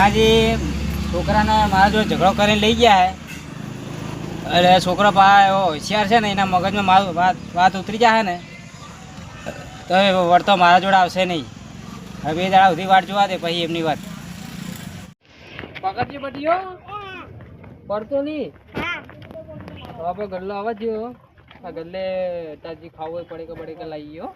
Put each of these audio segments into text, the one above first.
ધણાજી છોકરાને મારા જોડે ઝઘડો કરીને લઈ ગયા હે. એટલે છોકરો એવો હોશિયાર છે ને, એના મગજમાં મારું વાત ઉતરી જાય ને તો એ વળતો મારા જોડે આવશે નહીં. હવે 2 દાડા સુધી વાટ જોવા દે, પછી એમની વાત. પકડજી બટીઓ પડતો નહીં. તો આપણે ગલ્લો આવવા જ આ ગલ્લે તાજી ખાવું પડે કે લાવી ગયો.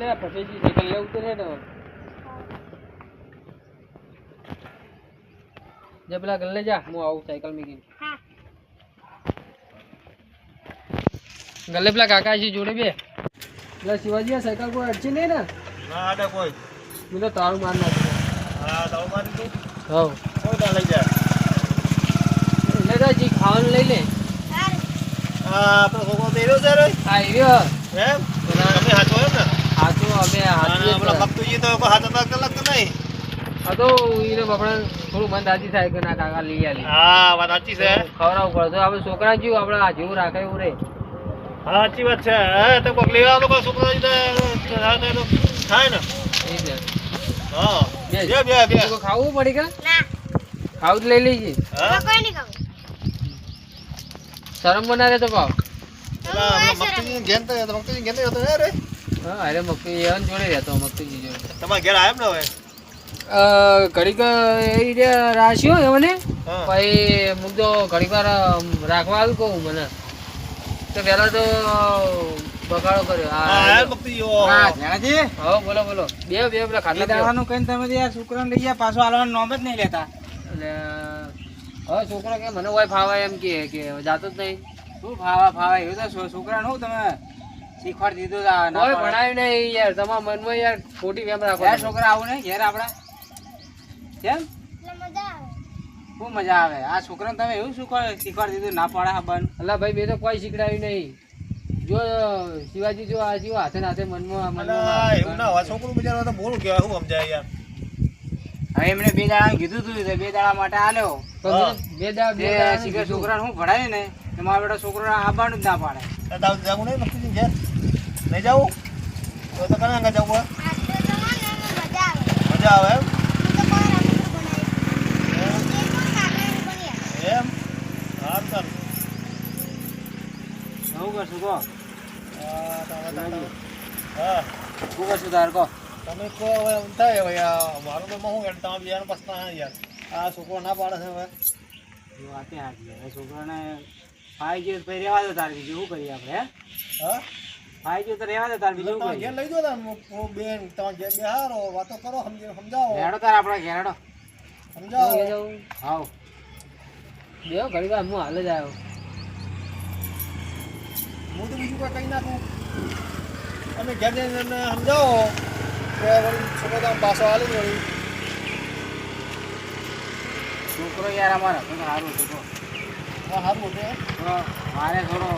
લે પટેજી સાયકલ લે ઉતરે ને જે પેલા ગલ્લે જા, હું આવું સાયકલ મૂકીને. ગલ્લે પેલા કાકાજી જોડે બે પેલા શિવાજી સાયકલ કોઈ અડચી નહીં ને? ના આડે કોઈ. હું તો તાળું માર નાખું. હા તાળું મારી તું. હવ કોઈ તા લઈ જાય. લે તાજી ખાવાનું લઈ લે. હા આપણો છોકરો તો એરો છે રે. હા એર્યો એમ તમે હાચો એમ ને? હાચું અમે હાચું આપણા ભક્તુજી તો કોઈ હાથ હતા કલાક તો નહીં. હા તો એને બાપડા થોડું મન દાદી થાય કે ના કાકા લઈ આલી. હા વાત સાચી છે. ખવડાવવું પડે તો આપણે છોકરા જેવું આપણે જેવું રાખે એવું રે. હા સાચી વાત છે. હે તો કોક લેવા લોકો છોકરો થાય ને. એ જ. હા બે બે તો ખાવું પડી કે ખાવું જ લઈ લેજે. હા શરમ બના રે તો કહો. ભક્તુજી ઘેર તો ભક્તુજી ઘેર હતો ને રે. હા અરે મક્કી એવન જોડે રહેતો મક્કી જોડે. તમારા ઘેર આયમ ને હવે. ઘડીક એ રાખ્યો એમને હા. પછી મૂકજો ઘડીક વાર રાખવા આવ્યું કહું મને તો પેલા તો બગાડો કર્યો. હા ભક્તુજી હા ધણાજી, હા બોલો બોલો. બે પેલા 2 ખાતા દાડાનું કહીને તમે તો યાર છોકરાને લઈ ગયા, પાછો હાલવાનું નામ જ નહીં લેતા. એટલે હવે છોકરો કે મને હોય ફાવે એમ કે જાતો જ નહીં. શું ફાવા એવું તો છોકરાને શું તમે શીખવાડી દીધું છે? ના કોઈ પાડે. ભણાવ્યું નહીં યાર. તમારા મનમાં યાર ખોટી વેમ રાખો. યાર છોકરા આવું નહીં ઘેર આપડા કેમ? શું મજા આવે? આ છોકરાને તમે એવું શીખવાડી દીધું? ના પાડે હા બંધ. અલા ભાઈ મેં તો કોઈ શીખડાવ્યું નહીં. જો શિવાજી જો આ જીવો હાથે નાથે મનમાં એવું ના હોય. છોકરું બિચારો તો બોલું કેવાય શું સમજાય યાર. હવે એમને 2 દાડા કીધું તું, 2 દાડા માટે આલ્યો. બે દા છોકરાને હું ભણાય ને મારા બેટા છોકરો આવવાનું જ ના પાડે. તાવ જાવું નહીં ભક્તુજી ઘેર નહીં જાવું તો કના ના જવું મજા આવે એમ. એમ હા ચાલ. શું કરશું કહો? હા શું કરશું તાર કહો? તમે કહો હવે એમ થાય હવે મારું તો હું યાર તમારા બીજાનો પ્રશ્ન યાર. આ છોકરો ના પાડે છે હવે. એ વાતે હાચી. હવે છોકરાને ફાઈ ગયો તો રહેવા દો તાર, બીજું શું કરીએ આપણે? હે હા ફાઈ ગયો તો રહેવા દો તાર, બીજું શું તમે કરીએ? ઘેર લઈ દો ને બેન તમે ઘેર બેહારો વાતો કરો સમજાવો હેડો તાર આપણા ઘેરડો. સમજાવો. હાવ બે ઘડી વાર હું હાલ જ આવ્યો. હું તો બીજું કોઈ કહી નાખું. તમે ઘેર જઈને સમજાવો કે વળી છોકરો તમે પાછો હાલી વળી. છોકરો યાર અમારે હતો તો સારું હતું કહો. હા સારું હતું એમ. તો મારે થોડો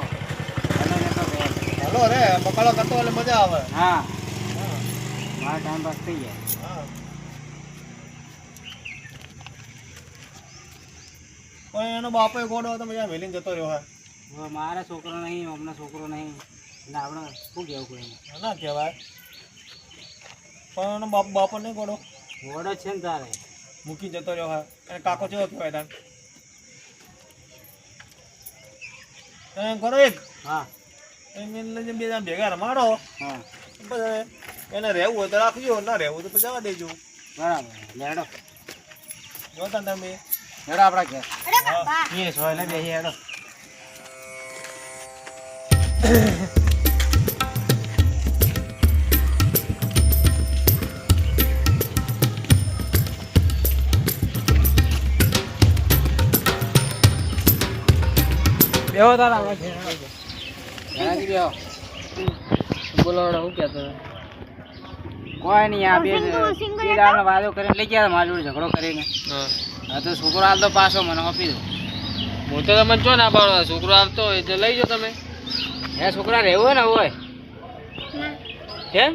ભલે નતો બે. હાલો રે બકાલો કરતો એટલે મજા આવે. હા હા મારો ટાઈમ પાસ થઈ જાય. હા પણ એનો બાપે ગોડો તમે જ્યાં વેલીને જતો રહ્યો હે. હવે મારે છોકરો નહીં, અમને છોકરો નહીં એટલે આપણે શું કહેવું કોઈ? ના કહેવાય પણ એનો બાપો નહીં ગોડો વડો છે ને તારે. મૂકી જતો રહ્યો હે. એને કાકો કેવો કહેવાય તાર તમે કરો એક હા એને લઈને 2 જણા ભેગા રમાડો. હા પછી એને રહેવું હોય તો રાખજો, ના રહેવું તો પછી જવા દેજો. બરાબર. લેડો જોતા તમે લેડો આપણા ઘેર. હા એ સોય ને બેસી હેડો. બેહો તાર આપણા ઘેર. ઘેરાજી બેહો. બોલો શું કહેતો? કોઈ નહીં, આ 2 દાડાનો વાદો કરીને લઈ ગયા મારા જોડે ઝઘડો કરીને. હા હા તો છોકરો હાલતો પાછો મને આપી દો. હું તો તમને ચો ના પાડો. છોકરો આવતો હોય તો લઈ જાઓ તમે. હે છોકરા રહેવું હોય ને હોય કેમ?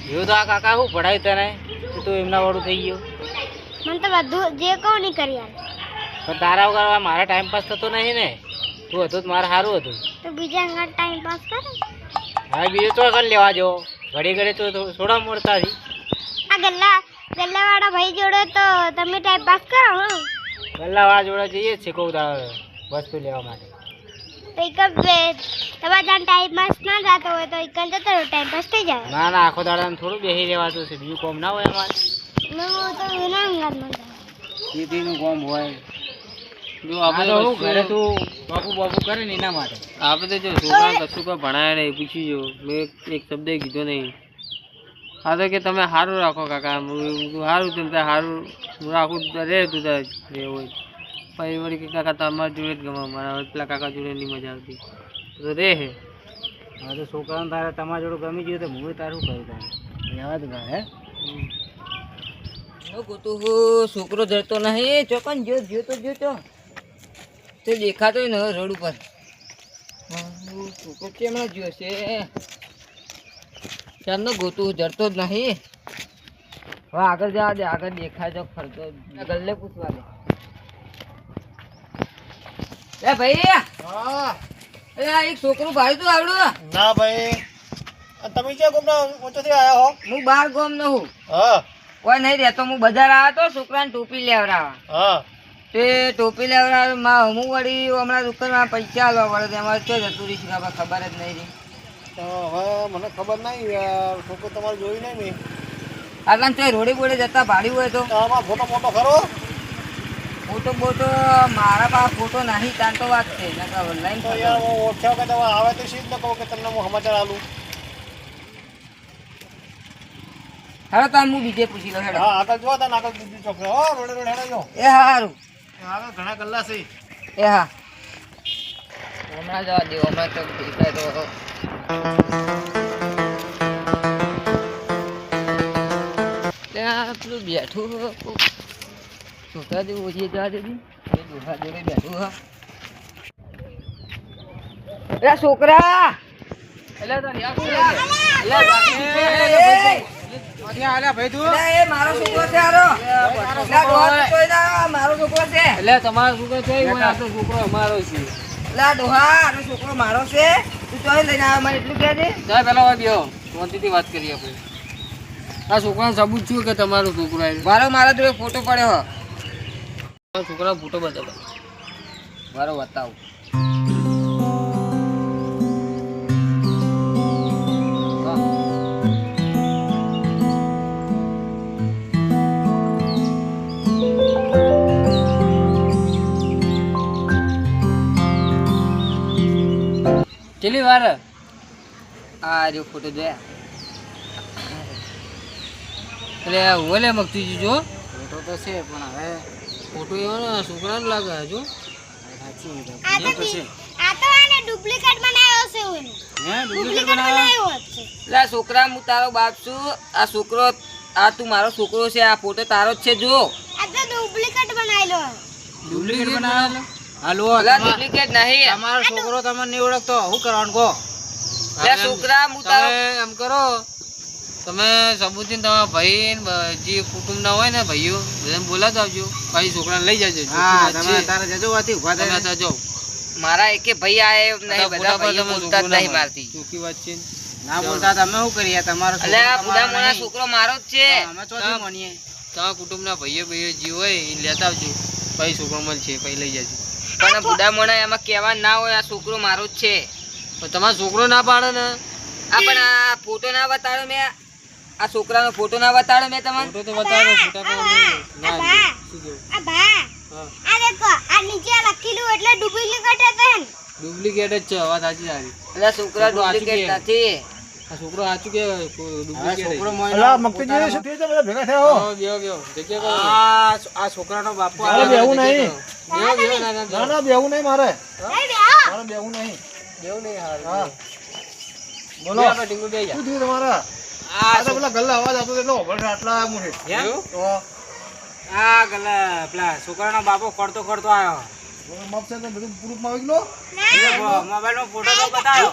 એવું તો આ કાકા શું પઢાયું તને? તું એમના વાળું થઈ ગયું. મને તો બધું જે કહું નહીં કરી આલે. પણ તારા વગર મારા ટાઈમ પાસ થતો નહીં ને. તું હતું તો મારે સારું હતું. તો બીજા ટાઈમ પાસ કરે. હા બીજું તો કર લેવા જો ઘડી ઘડી તો થોડા મોડતા હતી. આ ગલ્લાવાળા ભાઈ જોડે તો તમે ટાઈમ પાસ કરો હો. ગલ્લાવાળા જોડે જઈએ જ શીખવું વસ્તુ લેવા માટે. તો એક તમારે ત્યાં ટાઈમ પાસ ના થતો હોય તો એક જતો ટાઈમ પાસ થઈ જાય. ના ના આખો દાડા થોડું બેસી રહેવાતું છે, બીજું કોમ ના હોય અમારે. હું તો એના અંગાતમાં જાઉં. ખેતીનું કોમ હોય. જો આપણે આપણે તો ઘરે તું બાપુ બાપુ કરે ને એના માટે. આપણે જો છોકરા કશું કોઈ ભણાય નહીં પૂછી જો મેં એક શબ્દ કીધો નહીં. હા તો કે તમે સારું રાખો કાકા, સારું તમે સારું રાખું રે તું તારે રહેવું હોય. પછી વળી કે કાકા તમારા જોડે જ ગમે, મારા પેલા કાકા જોડે નહીં મજા આવતી તો રે હે. હા તો છોકરાને તારે તમારા જોડે ગમી ગયું તો હું તારું કરું તારે રહેવા જ ના હે. છોકરો જતો નહીં ચોકન જો તો દેખાતો ને રોડ ઉપર છોકરો કેમ જ્યો છે ચારનો ગોતું જડતો જ નહીં. હવે આગળ જવા દે, આગળ દેખાય તો ફરતો ગલ્લે પૂછવા દે. એ ભાઈ હા આ એક છોકરું ભાડું તું આવડું. ના ભાઈ તમે ક્યાં ગોમના ઓછોથી આવ્યા હો? હું બાર ગોમ ન હું, હા કોઈ નહીં રહેતો. હું બજાર આવ્યો તો છોકરાને ટોપી લેવડાવવા. હા તે ટોપી લેવડાવવા હું વળી હમણાં દુકાનમાં પૈસા આલવા પડે, અમારે તો જતું રહીશ ખબર જ નહીં રહી. તો હવે મને ખબર નહીં યાર, છોકરો તમારે જોઈ નહીં મેં. આટલા તો રોડે બોડે જતા ભાડ્યું હોય તો તો આમાં ફોટો મોટો ખરો? ફોટો બોટો મારા પાસે ફોટો નહીં, તાન તો વાત છે ઓનલાઈન. તો યાર હું ઓળખ્યો કે તમે આવે તો શીખ ન કહું કે તમને હું સમાચાર આલું. હવે તો હું બીજે પૂછી લો હેડો. હા આગળ જો તને આગળ બીજું છોકરો હો રોડે રોડ હેડો જો. એ હારું. આગળ ઘણા કલાક છે. એ હા હમણાં જવા દો, હમણાં તો દેખાય તો. ત્યાં પેલું બેઠું છોકરા જેવું ઓછી જવા દે દોહા જોડે બેઠું હા. એટલે છોકરા એટલે ભાઈ તું એ મારો છોકરો છે હારો. મારો છોકરો છે. એટલે તમારો છોકરો છે છોકરો અમારો છે. એટલે ડોહા આનો છોકરો મારો છે. તું ચોઈ લઈને આવ્યો મને એટલું કહે છે. ચાલ પેલા બેહો શાંતિથી વાત કરીએ આપણે. આ છોકરાનો સબૂત છું કે તમારો છોકરો આવ્યો. મારા જોડે ફોટો પડ્યો હો. છોકરાનો ફોટો બતાવો. મારો બતાવું. કેટલી વાર આ જો ફોટો જોયા. એટલે ઓલે મગતી જો ફોટો તો છે પણ હવે ફોટો એવો ને છોકરાનો લાગે જો. આ તો આને ડુપ્લિકેટ બનાવ્યો છે એનો. હે ડુપ્લિકેટ બનાવ્યો છે. એટલે છોકરા હું તારો બાપ છું. આ છોકરો આ તું મારો છોકરો છે. આ ફોટો તારો જ છે જો. આ તો ડુપ્લિકેટ બનાવેલો. ડુપ્લિકેટ બનાવેલો. હાલો ડુપ્લિકેટ નહીં. તમારો છોકરો તમને નહીં ઓળખતો શું કરવાનું કહો. એટલે છોકરા હું તારો એમ કરો તમે સબૂતી તમારા ભાઈ જે કુટુંબ ના હોય ને ભાઈઓ બધાને બોલાતો આવજો, ભાઈ છોકરાને લઈ જજો. તારે જજો વાથી ઉભા તમે જજો. મારા એકે ભાઈ આએ નહીં, બધા ભાઈઓ બોલતા જ નહીં મારતી. ચોખ્ખી વાત છે. ના બોલતા તમે શું કરીએ તમારો એટલે આ બુડા મોના છોકરો મારો જ છે. અમે ચોથી માનીએ. તમારા કુટુંબના ભાઈઓ જે હોય એ લેતા આવજો, ભાઈ છોકરો મળશે પછી લઈ જજો. પણ બુડા મોના એમાં કહેવા ના હોય આ છોકરો મારો જ છે. પણ તમારો છોકરો ના પાડે ને. આ પણ આ ફોટો ના બતાડો મેં. આ છોકરાનો ફોટો ના બતાડો મેં તમને. ફોટો તો બતાવો. ફોટા તો ના શું કેવું. આ ભા આ દેખો આ નીચે લખેલું એટલે ડુપ્લિકેટ હતા ને. ડુપ્લિકેટ જ છે. વાત સાચી તારી. એટલે છોકરા ડુપ્લિકેટ નથી. આ છોકરો સાચું કે ડુપ્લિકેટ. અલા મક્તિજી શું થયું છે? બધા ભેગા થયા હો. આ છોકરાનો બાપુ મારે બેહવું નહીં. ના ના બેહવું નહીં મારે. નહીં બેહો. મારે બેહવું નહીં. દેવું નહીં હારું. હા બોલો આપણે ટીંગુ બે જા. શું થયું તમારા? આ તો પેલા ગલ્લા અવાજ આવતો એટલો ઓભળ આટલા મુહે તો આ ગલા પેલા છોકરાનો બાપો કરતો આવ્યો. મપ છે તો બધું પ્રૂફ માં આવી ગયો. મોબાઈલ નો ફોટો તો બતાવ્યો.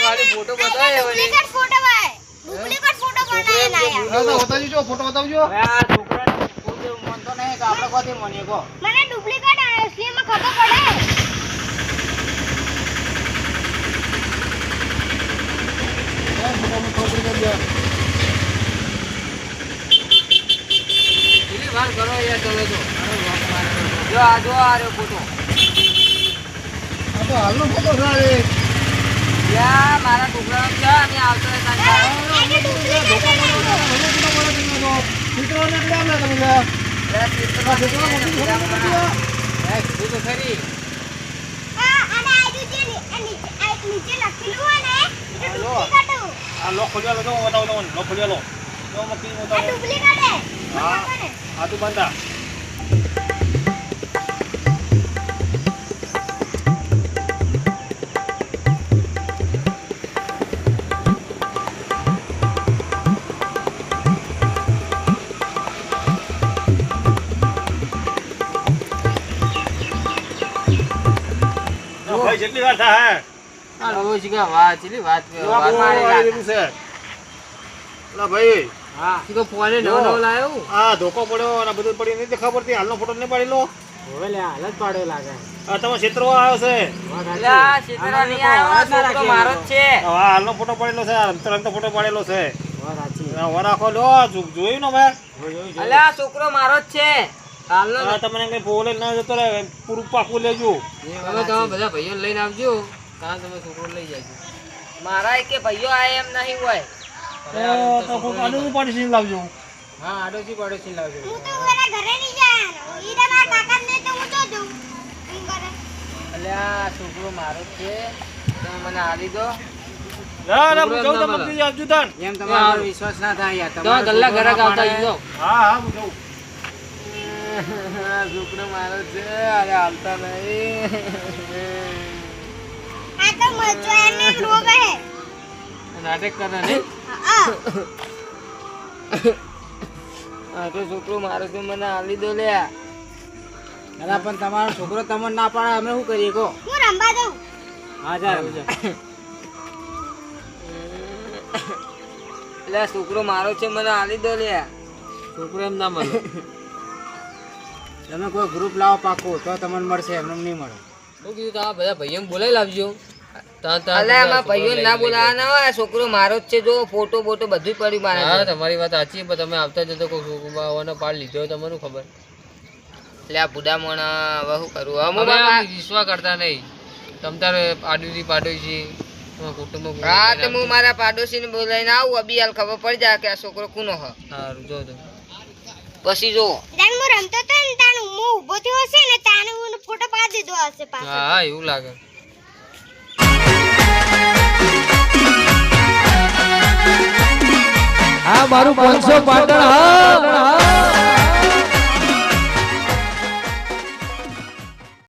ખાલી ફોટો બતાવ્યો. ડુપ્લિકેટ ફોટો ભાઈ. ડુપ્લિકેટ ફોટો બનાવીને આયા. હા તો બતાવજો ફોટો બતાવજો. હવે આ છોકરાનો કોઈ માનતો નહીં કે આપણે કોથી માનીએ કહો. મને ડુપ્લિકેટ આવ્યો છે એમાં ખબર પડે. આ જો આ રહ્યો ફોટો આ તો હાલનો ફોટો છે આ એક. યા મારા છોકરાનો છે અને આવતો હતા ચિત્રોને કેમ લે તમે લે? કીધું તો ખરી. અને આ જે નીચે લખેલું હોય ને એ ડુપ્લિકેટ આ લો ખોલ્યા લો તો બતાવો તમને લો ખોલ્યા લો જો મકી આ બતાવો ડુપ્લિકેટ હા આ તું બંધા ભાઈ જેટલી વાર થાય આ રોજ કે વાત ચીલી વાત હે વાત મારી છે લા ભાઈ હા તો ફોને નવો નવો લાવ્યો આ ધોકો પડ્યો અને બધું પડ્યું નહીં ખબર પડતી હાલનો ફોટો નહીં પાડી લો હવે લે હાલ જ પાડ્યો લાગે. આ તમે ક્ષેત્રમાં આવ્યો છે અલ્યા સીતરા નહીં આવ્યો છોકરો મારો જ છે આ હાલનો ફોટો પાડેલો છે રમતો ફોટો પાડેલો છે વાત સાચી. વરાખો લો જોયું ને મેં અલ્યા છોકરો મારો જ છે હાલનો આ તમને કઈ બોલે ના જતો રહે પૂરું પાકું લેજો તમે બધા ભાઈઓ લઈને આવજો કાં તમે છોકરો લઈ જાજો મારા કે ભાઈઓ આ એમ નહીં હોય તો કોઈ આડું પાડી લાવજો હા આડોશી પડોશી લાવજો. હું તો એના ઘરે નહીં જવાનો ઈ તમારા કાકાને તો હું તો જઉં હું કરે અલ્યા છોકરો મારો જ છે તમે મને આલી દો ના ના હું જાઉં તો મગજી આપજો તાન એમ તમારો પર વિશ્વાસ ના થાય યાર. તમારો ગલ્લા છોકરો ઘરે ના આવતા પાડે. જાઓ હા હા હું જાઉં છોકરો મારો છે અરે હાલતા નહીં આ તો મજો એને રોગ હે નાટક કરે નહીં હા આ તો છોકરો મારો છે મને આલી દો લ્યા અલા પણ તમારો છોકરો તમને ના પાડે અમે શું કરીએ કહો? હું રમવા જઉં હા જા રમજો. એટલે છોકરો મારો છે મને આલી દો લ્યા છોકરો એમ ના મળે તમે કોઈ ગ્રુપ લાવો પાકું તો તમને મળશે એમને નહીં મળે. શું કીધું તમે બધા ભાઈઓને બોલાવી લાવજો અલ્યા ભાઈઓ ના બોલાવાના હોય છોકરો મારો જ છે જો ફોટો બોટો બધું પડ્યું મારે હા તમારી વાત સાચી પણ તમે આવતા જતો કોઈ છોકરાઓને પાડ લીધો તમને ખબર એટલે આ બુડા મોણા હવે શું કરું અમે વિશ્વાસ કરતા નહીં તમ તારે પાડોશી પાડોશી કુટુંબ હા તો હું મારા પાડોશીને બોલાવીને આવું અબી હાલ ખબર પડી જાય કે આ છોકરો કોનો હ સારું જો તો પછી જો જાણ હું રમતો તો ને તાણ હું ઊભો થયો હશે ને તાણે હું ફોટો પાડી દીધો હશે પાછો હા એવું લાગે આ મારું 500 પાટણ હા